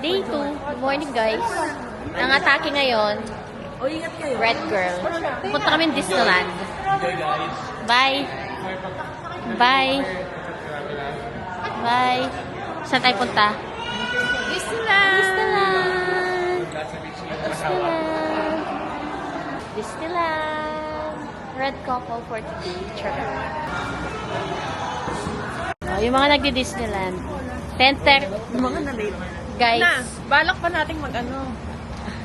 Day 2. Good morning, guys. Ang atake ngayon, O, ingat kayo. Red Girl. Punta kami Disneyland. Bye. Bye. Bye. Saan tayo punta? Disneyland! Disneyland. Disneyland. Disneyland. Red couple for today. Charot. Oh, yung mga nagdi-Disneyland. 10:30. Yung mga na-late. Guys. Na, balak pa natin mag-ano.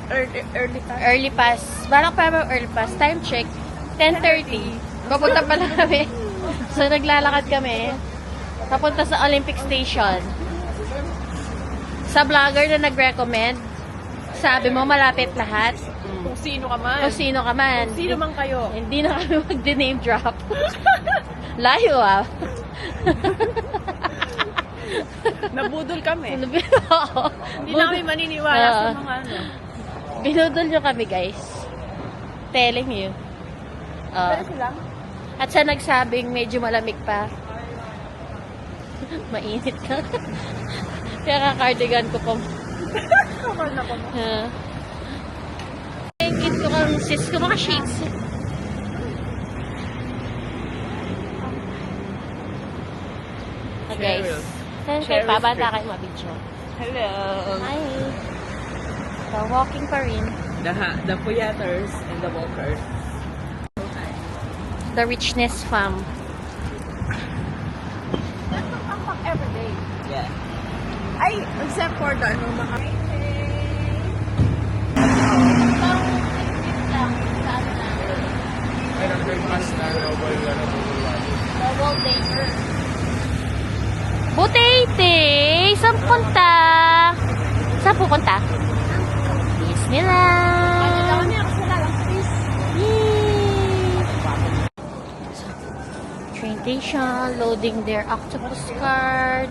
Early time. Early pass. Balak pa mo early pass. Time check. 10:30. Papunta pa namin. So, naglalakad kami. Papunta sa Olympic Station. Sa vlogger na nag-recommend, sabi mo malapit lahat. Kung sino ka man. Kung sino ka man. Kung sino man kayo. Hindi na kami mag-name drop. Layo ah. Nabudol kami. Oo. Hindi na kami maniniwala sa mga ano. Binudol nyo kami, guys. Telling you. Pero sila? At sa nagsabing medyo malamig pa. Mainit ka. Kaya ka-cardigan ko pa. Kapal na ko. Kit ko kang sis ko mga sheets. Guys. Saan kayo pabata kayo mabidyo? Hello. Hi. So, walking pa rin. The puyaters and the walkers. The Richness Farm. Every day. Yeah. Ay, except for the ano mga... Double decker. Butete! Saan punta? Saan pupunta? Disneyland! Yay! Train station, loading their octopus card.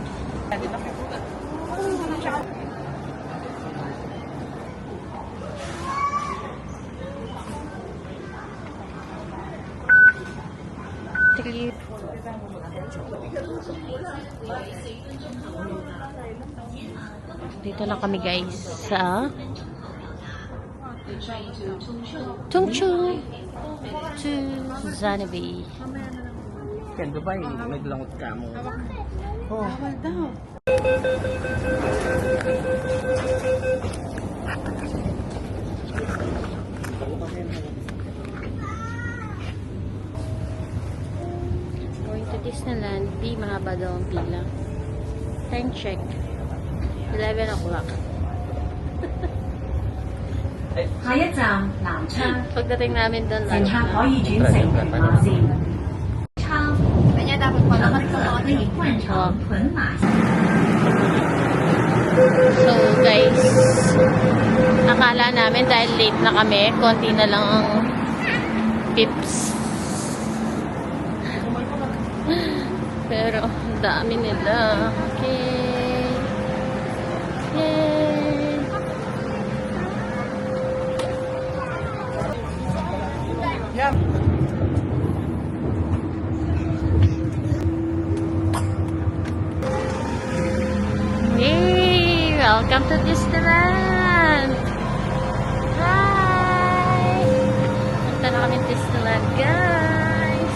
Trip. Dito na kami guys sa Tungchung to Zanabi. Yan, babae, naglangot ka mo. Oh. Bawal daw. Going to Disneyland, mahaba daw ang pila. Time check. 11 o'clock. 下一站南昌， Pagdating namin doon, 乘客可以轉乘屯馬線。昌， Kanya dapat pala 可以換乘屯馬線。 So guys, akala namin dahil late na kami, konti na lang ang pips. Pero ang dami nila. Okay. Yay! Yeah. Hey! Welcome to Disneyland! Hi! Punta na kami Disneyland, guys!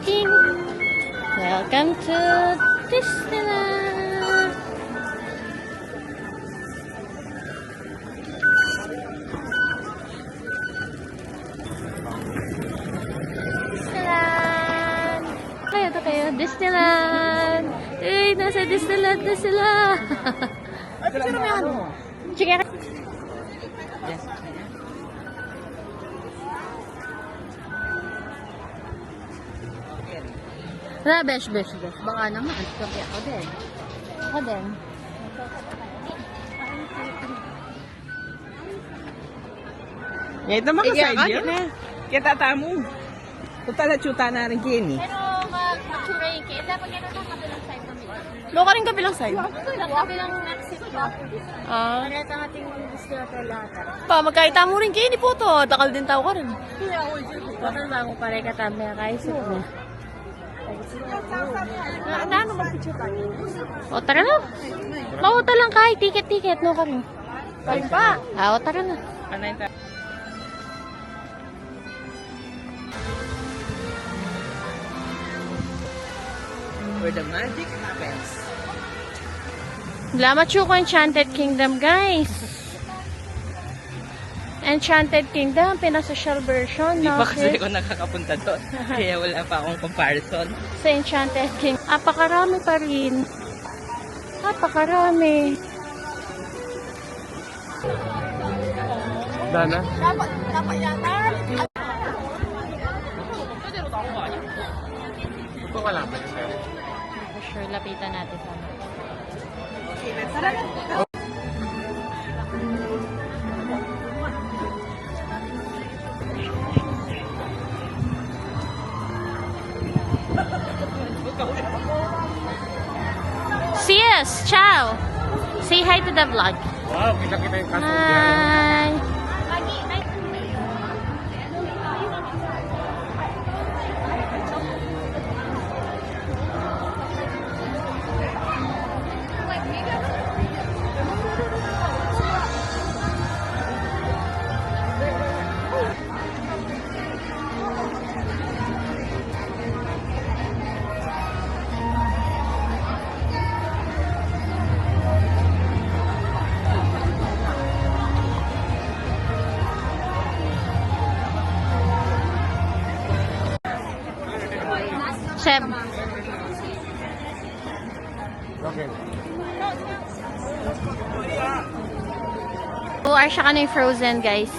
Ding! Welcome to Disneyland! Disneyland! Disneyland! Eh, nasa Disneyland na sila! Sino may ano? Sige. Yes. Wala, besh. Baka naman. Kaya ako din. Ako din. Ya, ito mga Iya, side yun. Kita tamu. Total at chuta na rin kini. Pero, palengke. Dapat ganun ang kabilang side kami. Doon ka rin kabilang side. Kabilang exit ko. Ah. Pareto ang ating gusto na talata. Pa, magkaita mo rin kayo ni po to. Dakal din tao ka rin. Bakit ba ako pare katami na kaisip mo? Ano ba picture tayo? O, tara na. Mauta lang kahit ticket-ticket. No kami. Kain pa. O, tara na. Where the magic happens. Lamachuco Enchanted Kingdom, guys. Enchanted Kingdom, pinasocial version. Hindi no? pa kasi ako nakakapunta doon. Kaya wala pa akong comparison. Sa Enchanted Kingdom. Napakarami pa rin. Napakarami. Dana? Dapat yata. Ito ka lang. For sure, lapitan natin sana. Sis, ciao. Say hi to the vlog. Wow, kita-kita yung kaso. Hi. Seb. Okay. Buar siya ka na yung Frozen, guys.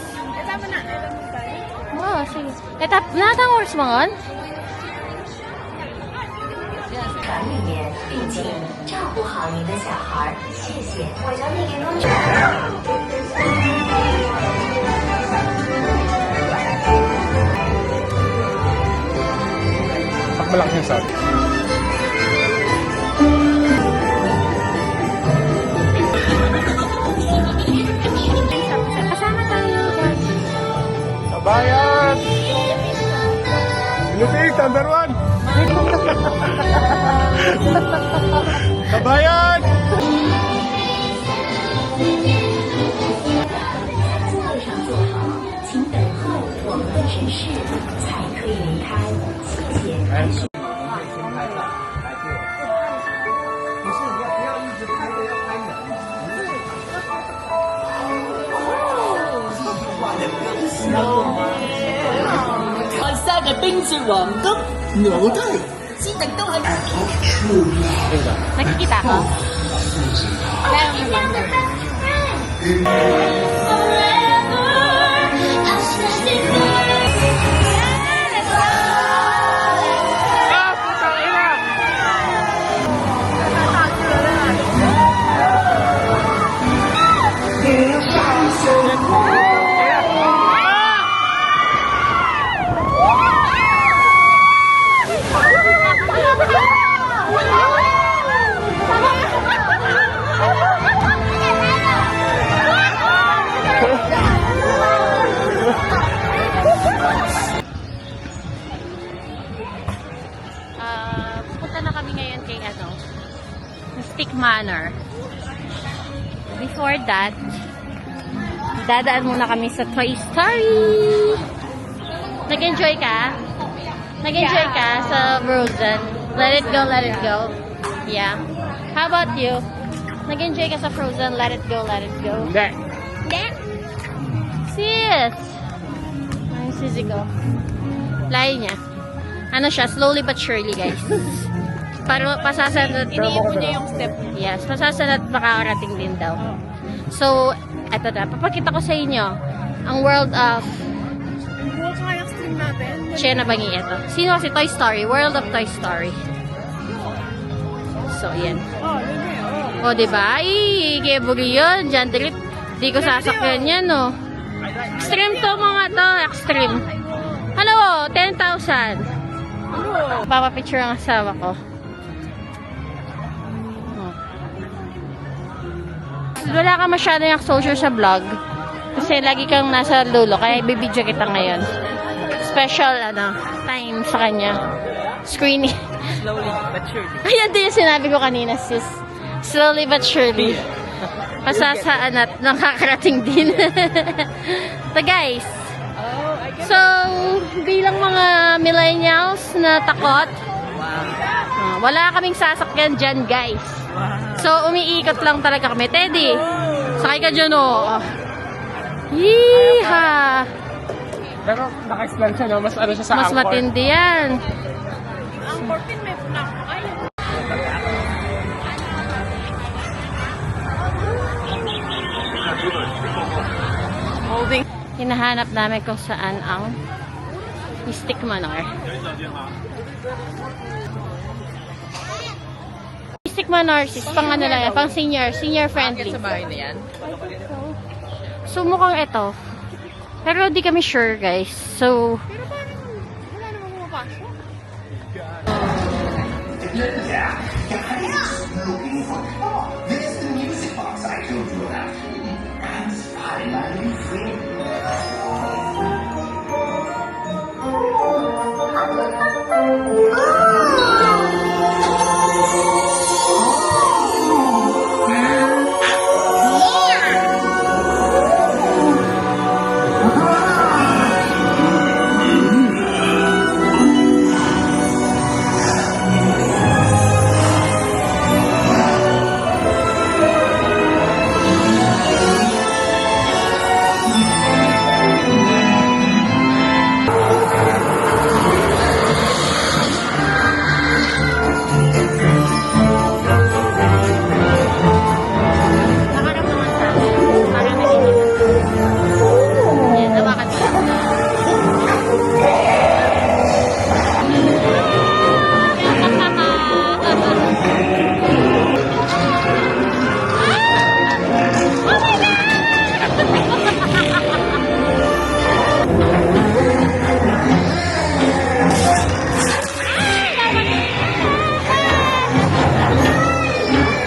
Tama na. Alam mo tayo. Oh, sige. Etap, natang oras mo ngon? 船里面，并请照顾好您的小孩，谢谢。我教你给弄去。 Malaki yung sound. Kasama tayo, guys. Kabayan! Philippines, number 1! Kabayan! 座位上坐好，请等候我们的指示才可以离开。谢谢。 泰山嘅冰雪皇宮，我都嚟，一定都係。 Nakikita ko? Punta na kami ngayon kay Mystic Manor. Before that, dadaan muna kami sa Toy Story. Nag-enjoy ka? Nag-enjoy ka sa Frozen? Let it go, let it go. Yeah. How about you? Nag-enjoy ka sa Frozen? Let it go, let it go. Hindi. Hindi? Sis! Ay, sisi ko. Layo niya. Ano siya? Slowly but surely, guys. Para pasasanod. Iniipon niya yung step. Yes, pasasanod makakarating din daw. So, eto na. Papakita ko sa inyo ang world of Buo kaya stream natin. Siya na bangi ito. Sino kasi Toy Story? World of Toy Story. So, yan. Oh, yun eh. O, diba? Ay, geburi yun. Diyan, delete. Di ko sasakyan yan, no. Extreme to mga to. Extreme. Hello, 10,000. Papapicture ang asawa ko. Wala ka masyadong exposure sa vlog. Kasi lagi kang nasa dulo. Kaya ibibidyo kita ngayon. Special, time sa kanya. Screening. Slowly but surely. Ayan din yung sinabi ko kanina, sis. Slowly but surely. Pasasaan at nakakarating din. So guys, so bilang mga millennials na takot, wala kaming sasakyan dyan guys. So umiikot lang talaga kami. Teddy, sakay ka dyan oh. Yeeha! Pero naka-slant siya, no? Mas ano siya sa Mas angkor. matindi yan. Ang 14 may punak. Ay, Holding. Hinahanap namin kung saan ang Mystic Manor. Mystic Manor, sis, pang ano lang yan, pang senior friendly. Sa bahay na yan. So, mukhang ito. Pero di kami sure, guys. So, pero parang wala namang pumapasok. nakarap naman sa akin. Parang nalilito. Yan, nawakan ko lang.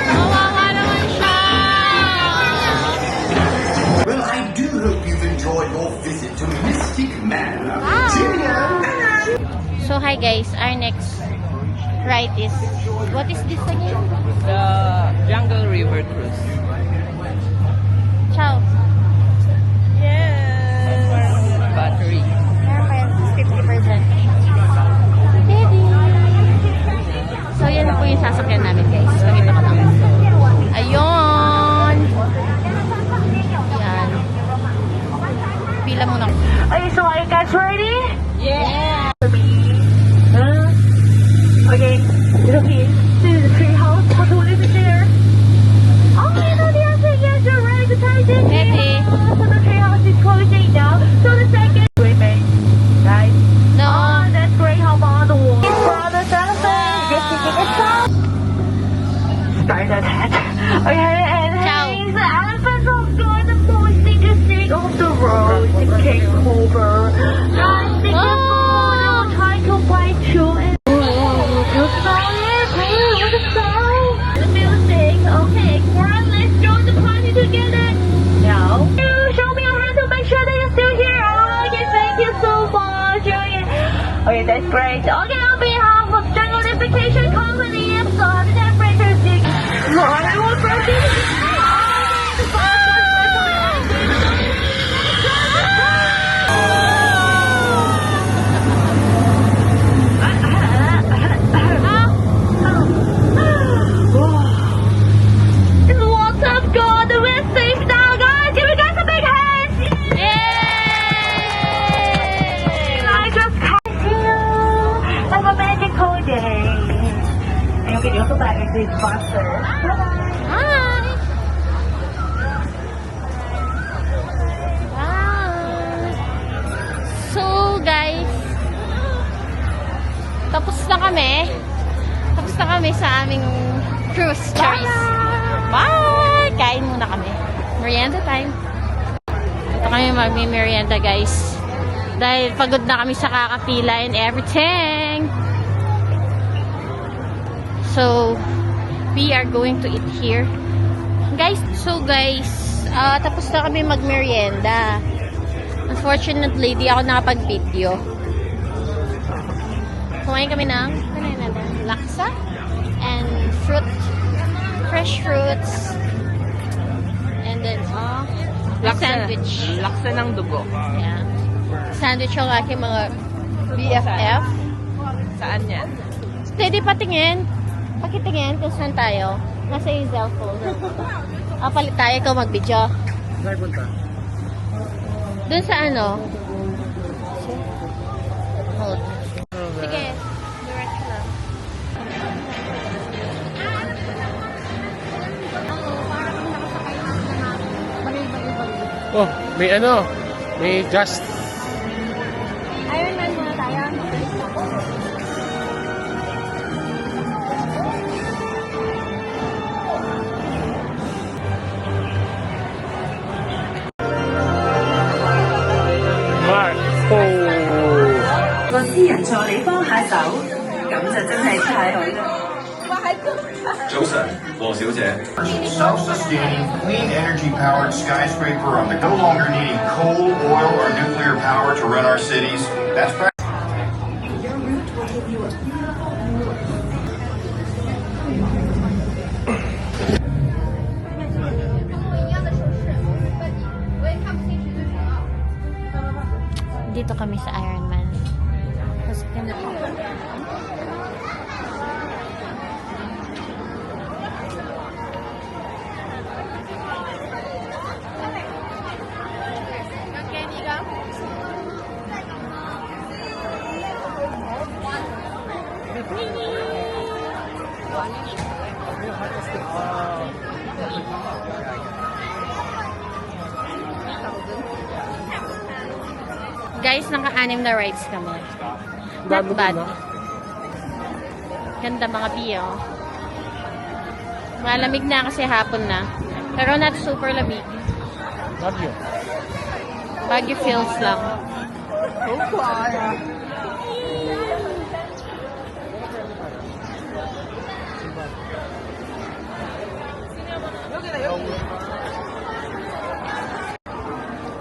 Kawawa naman siya. Well, I do hope you've enjoyed your visit to Mystic Manor. So hi guys, our next ride is, what is this again? The Jungle River Cruise. Ciao. Battery. Meron pa yan, 50%. Baby! So yan na po yung sasakyan namin guys. Pakita ko lang. Ayun! Yan. Pila muna. Okay, so are you guys ready? Yeah! Okay, look here. This is the tree house. How to live in there? Oh, you know the answer. Yes, you're right. The time is Ready? So the tree house is closing now. So the second remains. Guys. No. Oh, that's great. How about the wall? Brothers and sisters, just taking a shot. Started. Okay, and Ciao. hey, the elephants of God, the pointing the stick of the road to take over. I think the fool will try to bite you and the sound is with the sound. The music, okay, Coral, let's join the party together. Now, show me your hand to make sure that you're still here. Okay, thank you so much. Okay, that's great. Okay, on behalf of Jungle Unification Company, I'm sorry that breakers did. Lord, I will break it. What's up, God? We're safe now, guys. Give you guys a big hand. I just can't feel like a magical day. And you can also buy this sponsor. Hi! So guys, tapos na kami. Tapos na kami sa aming cruise, Charis. Bye! Kain muna kami. Merienda time. Ito kami magmi-merienda guys. Dahil pagod na kami sa kakapila and everything. So, we are going to eat here. Guys, tapos na kami magmerienda. Unfortunately, di ako nakapag-video. Kumain kami ng laksa and fresh fruits. And then, sandwich. Laksa ng dugo. Yeah. Sandwich yung aking mga BFF. Saan yan? Steady patingin. Pakitingin kung saan tayo. Nasa yung cellphone. Palit tayo ikaw mag-video. Saan punta? Doon sa ano? Hold. Sige. Direct lang. Oh, may just. Iron Man muna tayo. Marco. 個私人助理幫下手，咁就真係太好啦。早晨，黃小姐。 Self-sustaining, clean energy-powered skyscraper on the no longer needing coal, oil, or nuclear power to run our cities. That's Dito kami sa Iron Man. Kasi guys, naka-anim na rides kami. Not bad. Ganda mga view. Malamig na kasi hapon na. Pero not super lamig. Love you. Baguio feels lang.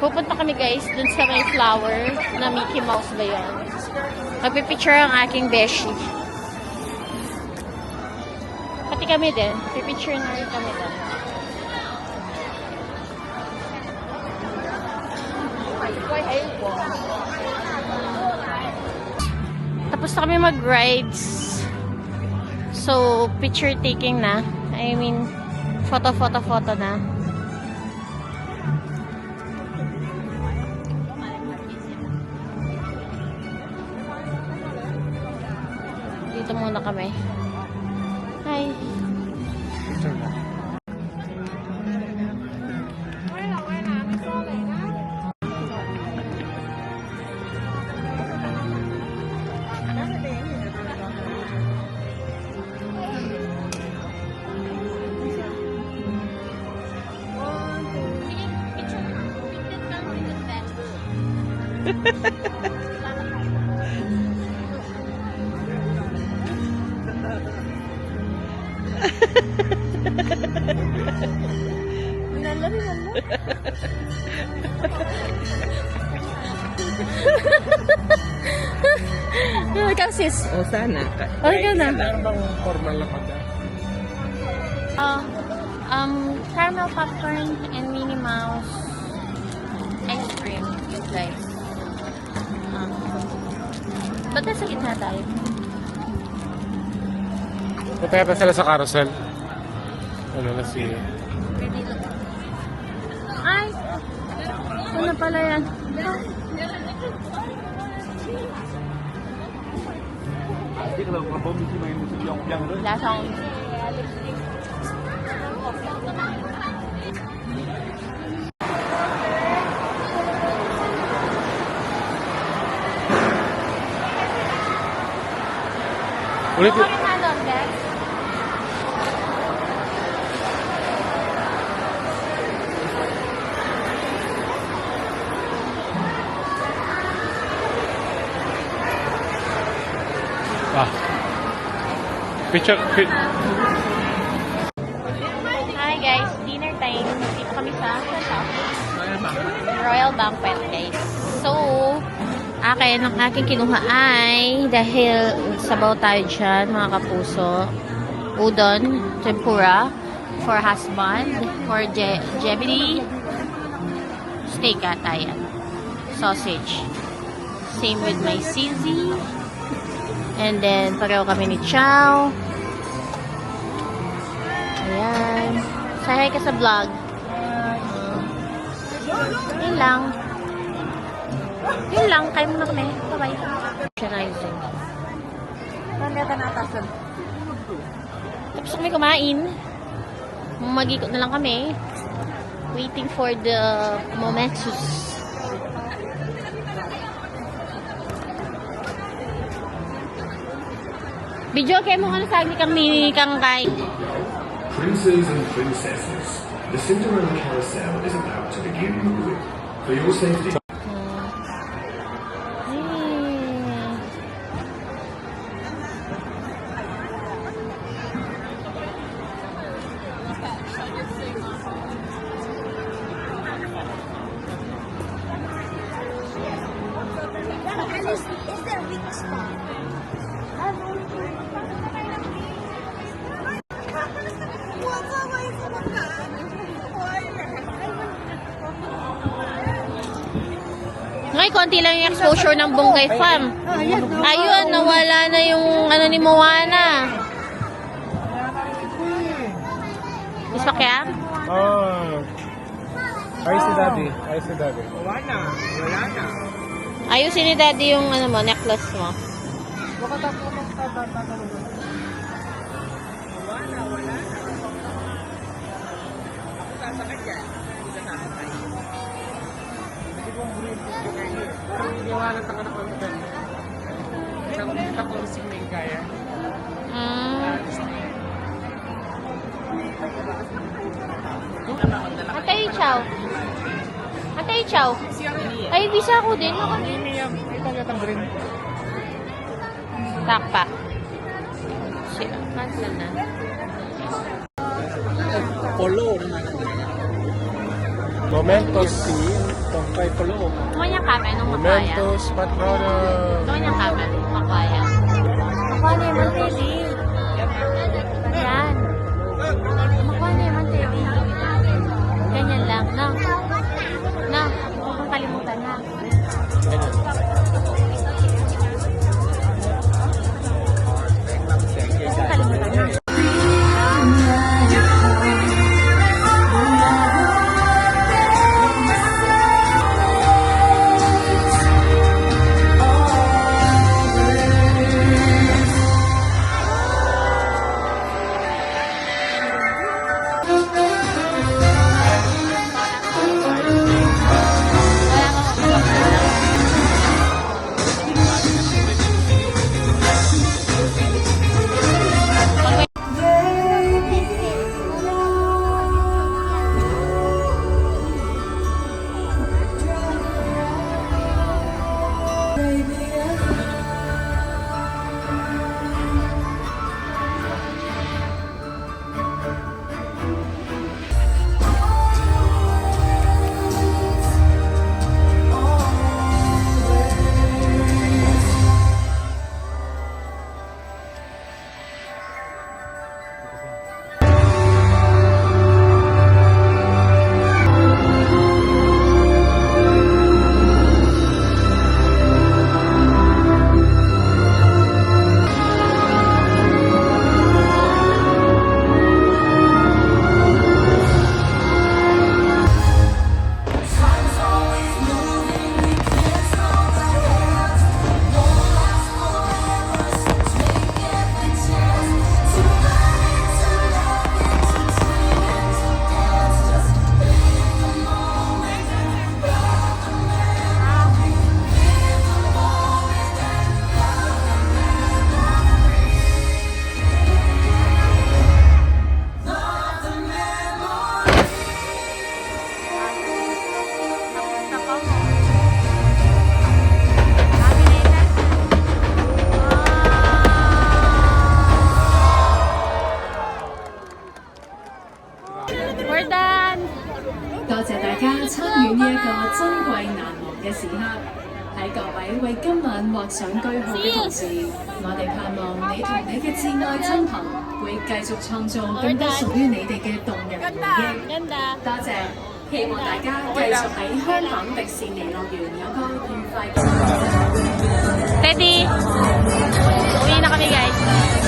Pupunta kami guys dun sa may flower na Mickey Mouse ba yun? Magpipicture ang aking beshi. Pati kami din. Pipicture na rin kami din. Tapos na kami mag-rides. So, picture taking na. I mean, photo na. Dito muna kami. Hi. Ikaw sis. O sana. Okay ka na. Meron bang formal na pagka? Caramel popcorn and Minnie Mouse ice cream, guys. Ba't nasa gitna tayo? Punta yata sila sa carousel. Ano na si... Ay! Ano pala yan? Lasang... Ulit yun. Picture. Hi guys, dinner time. Dito kami sa shop. Royal Banquet guys. So, akin ang aking kinuha ay dahil sabaw tayo dyan mga kapuso. Udon, tempura for husband, for Jebedy. Steak ata yan. Sausage. Same with my sisi. And then, pareho kami ni Chow. Ayan. Say hi ka sa vlog. Yun lang. Yun lang. Kain muna kami. Bye-bye. Moisturizing. Tapos kami kumain. Mag-ikot na lang kami. Waiting for the momentous. Video kayo mo ano sagli kang kay. Princes and princesses, the Cinderella carousel is about to begin moving. For your safety. Ngay, konti lang yung exposure ng Bungay Farm. Ayun, nawala na yung ano ni Moana. Gusto kaya? Oh. Ay si Daddy. Ay si Daddy. Ayusin ni Daddy yung ano mo, necklace mo. Atay Chow. Atay Chow. Ay, visa ko din. Takpa. Siya, cancel na. Momentos. Tongkay polo. Kumanya kami nung makaya. Momentos, patrona. Kumanya kami nung makaya. Makuha na yung TV. Yan. Makuha na yung TV. Ganyan lang. No. No. Huwag kang kalimutan na. Huwag kang kalimutan na. 珍貴難忘嘅時刻。喺各位為今晚畫上句號嘅同時，我哋盼望你同你嘅摯愛親朋會繼續創造更多屬於你哋嘅動人回憶。多謝，希望大家繼續喺香港迪士尼樂園有個愉快嘅生活。Teddy! Uwi na kami guys.